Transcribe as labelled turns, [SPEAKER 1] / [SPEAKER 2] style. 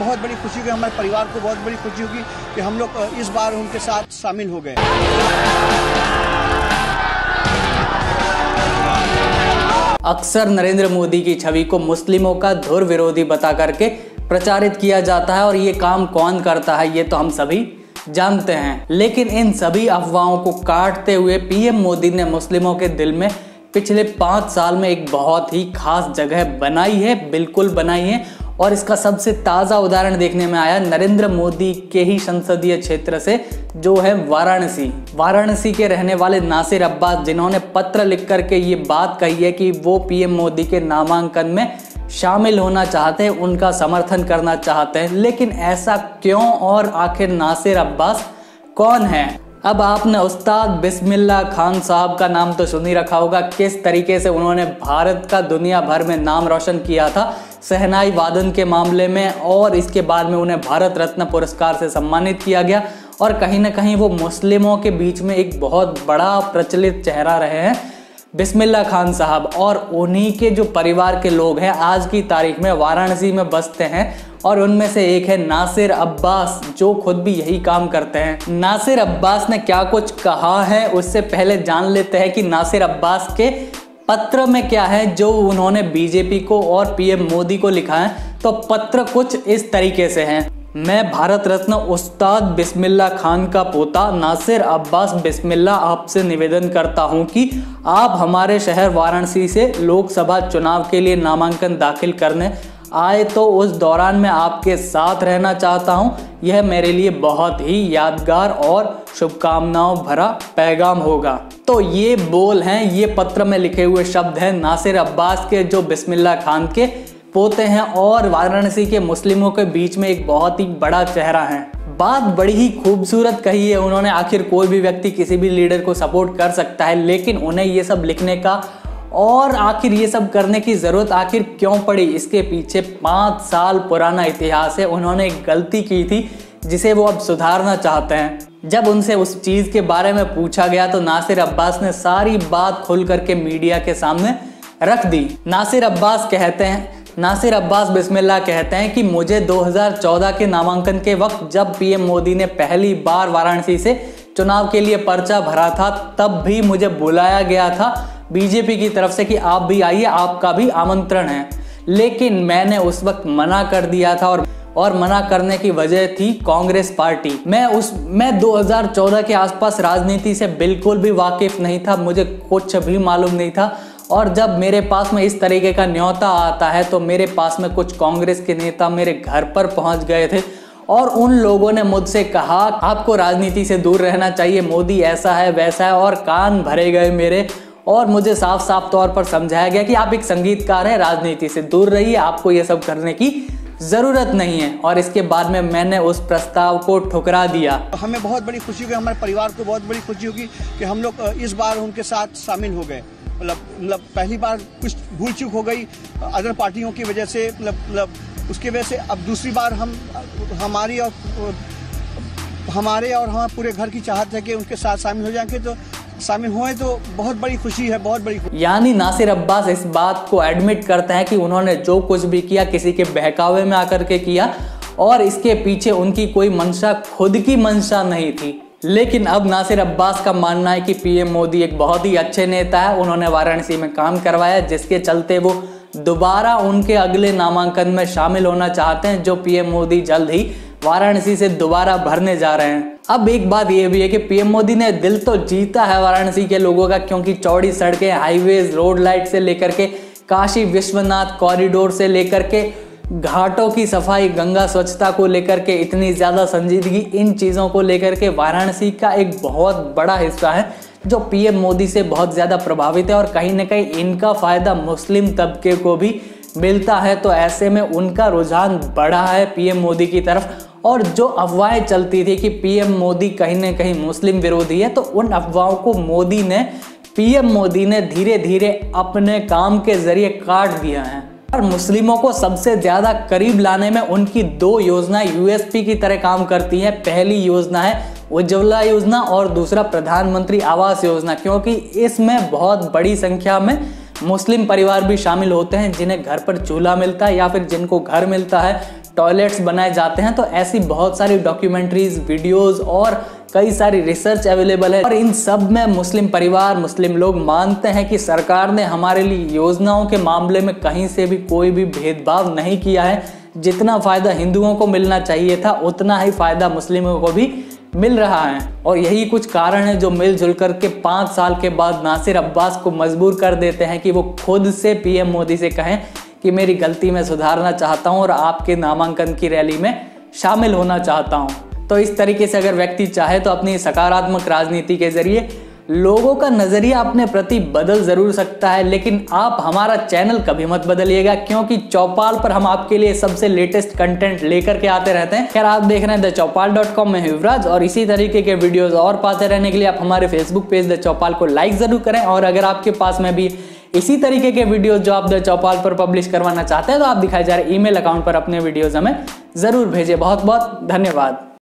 [SPEAKER 1] बहुत बड़ी खुशी होगी, हमारे परिवार को बहुत बड़ी खुशी होगी कि हम लोग इस बार उनके साथ शामिल हो गए।
[SPEAKER 2] अक्सर नरेंद्र मोदी की छवि को मुस्लिमों का धुर विरोधी बता करके प्रचारित किया जाता है और ये काम कौन करता है ये तो हम सभी जानते हैं। लेकिन इन सभी अफवाहों को काटते हुए पीएम मोदी ने मुस्लिमों के दिल में पिछले 5 साल में एक बहुत ही खास जगह बनाई है, बिल्कुल बनाई है। और इसका सबसे ताज़ा उदाहरण देखने में आया नरेंद्र मोदी के ही संसदीय क्षेत्र से, जो है वाराणसी के रहने वाले नासिर अब्बास, जिन्होंने पत्र लिख करके ये बात कही है कि वो पीएम मोदी के नामांकन में शामिल होना चाहते हैं, उनका समर्थन करना चाहते हैं। लेकिन ऐसा क्यों और आखिर नासिर अब्बास कौन है? अब आपने उस्ताद बिस्मिल्लाह खान साहब का नाम तो सुन ही रखा होगा। किस तरीके से उन्होंने भारत का दुनिया भर में नाम रोशन किया था शहनाई वादन के मामले में, और इसके बाद में उन्हें भारत रत्न पुरस्कार से सम्मानित किया गया। और कहीं ना कहीं वो मुस्लिमों के बीच में एक बहुत बड़ा प्रचलित चेहरा रहे हैं बिस्मिल्लाह खान साहब। और उन्हीं के जो परिवार के लोग हैं आज की तारीख में वाराणसी में बसते हैं, और उनमें से एक है नासिर अब्बास, जो खुद भी यही काम करते हैं। नासिर अब्बास ने क्या कुछ कहा है उससे पहले जान लेते हैं कि नासिर अब्बास के पत्र में क्या है जो उन्होंने बीजेपी को और पीएम मोदी को लिखा है। तो पत्र कुछ इस तरीके से हैं। मैं भारत रत्न उस्ताद बिस्मिल्लाह खान का पोता नासिर अब्बास बिस्मिल्लाह आपसे निवेदन करता हूं कि आप हमारे शहर वाराणसी से लोकसभा चुनाव के लिए नामांकन दाखिल करने आए तो उस दौरान मैं आपके साथ रहना चाहता हूं। यह मेरे लिए बहुत ही यादगार और शुभकामनाओं भरा पैगाम होगा। तो ये बोल हैं, ये पत्र में लिखे हुए शब्द हैं नासिर अब्बास के, जो बिस्मिल्लाह खान के पोते हैं और वाराणसी के मुस्लिमों के बीच में एक बहुत ही बड़ा चेहरा है। बात बड़ी ही खूबसूरत कही है उन्होंने। आखिर कोई भी व्यक्ति किसी भी लीडर को सपोर्ट कर सकता है, लेकिन उन्हें ये सब लिखने का और आखिर ये सब करने की ज़रूरत आखिर क्यों पड़ी? इसके पीछे 5 साल पुराना इतिहास है। उन्होंने एक गलती की थी जिसे वो अब सुधारना चाहते हैं। जब उनसे उस चीज़ के बारे में पूछा गया तो नासिर अब्बास ने सारी बात खुल करके मीडिया के सामने रख दी। नासिर अब्बास बिस्मिल्लाह कहते हैं कि मुझे 2014 के नामांकन के वक्त जब पीएम मोदी ने पहली बार वाराणसी से चुनाव के लिए पर्चा भरा था, तब भी मुझे बुलाया गया था बीजेपी की तरफ से कि आप भी आइए, आपका भी आमंत्रण है। लेकिन मैंने उस वक्त मना कर दिया था और मना करने की वजह थी कांग्रेस पार्टी। मैं 2014 के आसपास राजनीति से बिल्कुल भी वाकिफ नहीं था, मुझे कुछ भी मालूम नहीं था। और जब मेरे पास में इस तरीके का न्योता आता है तो मेरे पास में कुछ कांग्रेस के नेता मेरे घर पर पहुंच गए थे और उन लोगों ने मुझसे कहा आपको राजनीति से दूर रहना चाहिए, मोदी ऐसा है वैसा है, और कान भरे गए मेरे। और मुझे साफ साफ तौर पर समझाया गया कि आप एक संगीतकार हैं, राजनीति से दूर रहिए, आपको ये सब करने की ज़रूरत नहीं है। और इसके बाद में मैंने उस प्रस्ताव को ठुकरा दिया।
[SPEAKER 1] हमें बहुत बड़ी खुशी होगी, हमारे परिवार को बहुत बड़ी खुशी होगी कि हम लोग इस बार उनके साथ शामिल हो गए। मतलब पहली बार कुछ भूल चूक हो गई अदर पार्टियों की वजह से, मतलब उसकी वजह से अब दूसरी बार हमारे और हमारे पूरे घर की चाहत है कि उनके साथ शामिल हो जाएंगे, तो शामिल हुए तो बहुत बड़ी खुशी है, बहुत बड़ी खुशी।
[SPEAKER 2] यानी नासिर अब्बास इस बात को एडमिट करते हैं कि उन्होंने जो कुछ भी किया किसी के बहकावे में आकर के किया और इसके पीछे उनकी कोई मंशा, खुद की मंशा नहीं थी। लेकिन अब नासिर अब्बास का मानना है कि पीएम मोदी एक बहुत ही अच्छे नेता है, उन्होंने वाराणसी में काम करवाया जिसके चलते वो दोबारा उनके अगले नामांकन में शामिल होना चाहते हैं, जो पीएम मोदी जल्द ही वाराणसी से दोबारा भरने जा रहे हैं। अब एक बात यह भी है कि पीएम मोदी ने दिल तो जीता है वाराणसी के लोगों का, क्योंकि चौड़ी सड़कें, हाईवेज, रोड लाइट से लेकर के काशी विश्वनाथ कॉरिडोर से लेकर के घाटों की सफाई, गंगा स्वच्छता को लेकर के इतनी ज़्यादा संजीदगी, इन चीज़ों को लेकर के वाराणसी का एक बहुत बड़ा हिस्सा है जो पीएम मोदी से बहुत ज़्यादा प्रभावित है और कहीं ना कहीं इनका फ़ायदा मुस्लिम तबके को भी मिलता है। तो ऐसे में उनका रुझान बढ़ा है पीएम मोदी की तरफ। और जो अफवाहें चलती थी कि पीएम मोदी कहीं ना कहीं मुस्लिम विरोधी है, तो उन अफवाहों को पीएम मोदी ने धीरे धीरे अपने काम के जरिए काट दिया है। और मुस्लिमों को सबसे ज़्यादा करीब लाने में उनकी 2 योजनाएं यूएसपी की तरह काम करती हैं। पहली योजना है उज्ज्वला योजना और दूसरा प्रधानमंत्री आवास योजना, क्योंकि इसमें बहुत बड़ी संख्या में मुस्लिम परिवार भी शामिल होते हैं जिन्हें घर पर चूल्हा मिलता है या फिर जिनको घर मिलता है, टॉयलेट्स बनाए जाते हैं। तो ऐसी बहुत सारी डॉक्यूमेंट्रीज, वीडियोस और कई सारी रिसर्च अवेलेबल है और इन सब में मुस्लिम परिवार, मुस्लिम लोग मानते हैं कि सरकार ने हमारे लिए योजनाओं के मामले में कहीं से भी कोई भी भेदभाव नहीं किया है। जितना फायदा हिंदुओं को मिलना चाहिए था उतना ही फायदा मुस्लिमों को भी मिल रहा है। और यही कुछ कारण है जो मिलजुल करके 5 साल के बाद नासिर अब्बास को मजबूर कर देते हैं कि वो खुद से पीएम मोदी से कहें कि मेरी गलती में सुधारना चाहता हूं और आपके नामांकन की रैली में शामिल होना चाहता हूं। तो इस तरीके से अगर व्यक्ति चाहे तो अपनी सकारात्मक राजनीति के जरिए लोगों का नजरिया अपने प्रति बदल जरूर सकता है, लेकिन आप हमारा चैनल कभी मत बदलिएगा, क्योंकि चौपाल पर हम आपके लिए सबसे लेटेस्ट कंटेंट लेकर के आते रहते हैं। खैर, आप देख रहे हैं thechowpal.com में युवराज, और इसी तरीके के वीडियोस और पाते रहने के लिए आप हमारे फेसबुक पेज द चौपाल को लाइक जरूर करें। और अगर आपके पास में भी इसी तरीके के वीडियोस जो आप द चौपाल पर पब्लिश करवाना चाहते हैं तो आप दिखाए जा रहे ईमेल अकाउंट पर अपने वीडियोस हमें जरूर भेजें। बहुत बहुत धन्यवाद।